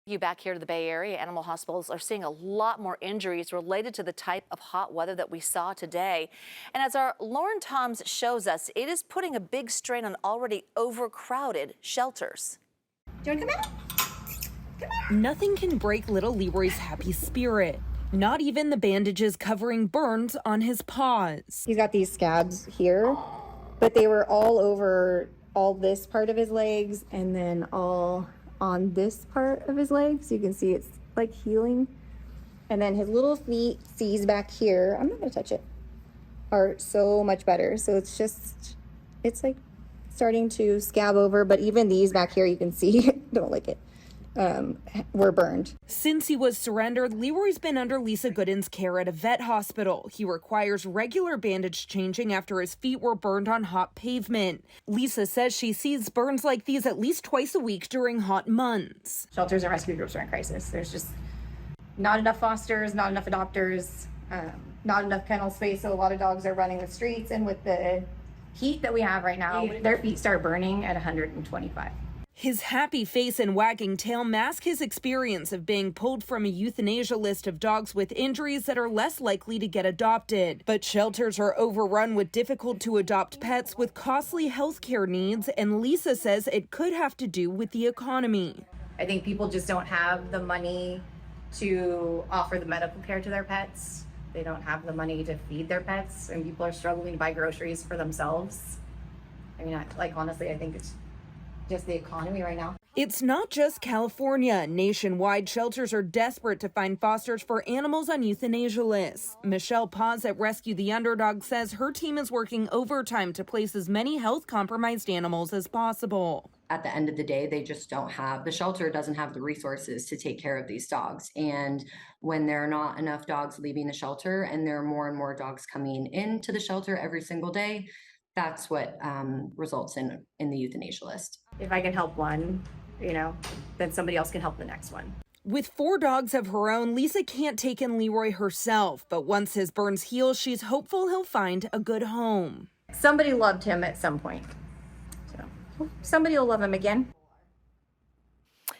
You back here to the Bay Area, animal hospitals are seeing a lot more injuries related to the type of hot weather that we saw today. And as our Lauren Toms shows us, it is putting a big strain on already overcrowded shelters. Do you want to come out? Nothing can break little Leroy's happy spirit. Not even the bandages covering burns on his paws. He's got these scabs here, but they were all over all this part of his legs and then all on this part of his legs. You can see it's like healing. And then his little feet, C's back here, I'm not gonna touch it, are so much better. So it's like starting to scab over, but even these back here, you can see, don't like it, were burned. Since he was surrendered, Leroy's been under Lisa Gooden's care at a vet hospital. He requires regular bandage changing after his feet were burned on hot pavement. Lisa says she sees burns like these at least twice a week during hot months. Shelters and rescue groups are in crisis. There's just not enough fosters, not enough adopters, not enough kennel space. So a lot of dogs are running the streets, and with the heat that we have right now, their feet start burning at 125. His happy face and wagging tail mask his experience of being pulled from a euthanasia list of dogs with injuries that are less likely to get adopted. But shelters are overrun with difficult-to-adopt pets with costly health care needs, and Lisa says it could have to do with the economy. I think people just don't have the money to offer the medical care to their pets. They don't have the money to feed their pets, and people are struggling to buy groceries for themselves. I mean, honestly, I think it's just the economy right now. It's not just California. Nationwide, shelters are desperate to find fosters for animals on euthanasia lists. Michelle Paz at Rescue the Underdog says her team is working overtime to place as many health-compromised animals as possible. At the end of the day, the shelter doesn't have the resources to take care of these dogs. And when there are not enough dogs leaving the shelter and there are more and more dogs coming into the shelter every single day, that's what results in the euthanasia list. If I can help one, then somebody else can help the next one. With 4 dogs of her own, Lisa can't take in Leroy herself, but once his burns heal, she's hopeful he'll find a good home. Somebody loved him at some point. So somebody will love him again.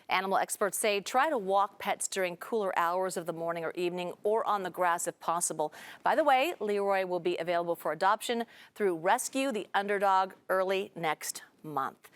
Animal experts say try to walk pets during cooler hours of the morning or evening or on the grass if possible. By the way, Leroy will be available for adoption through Rescue the Underdog early next month.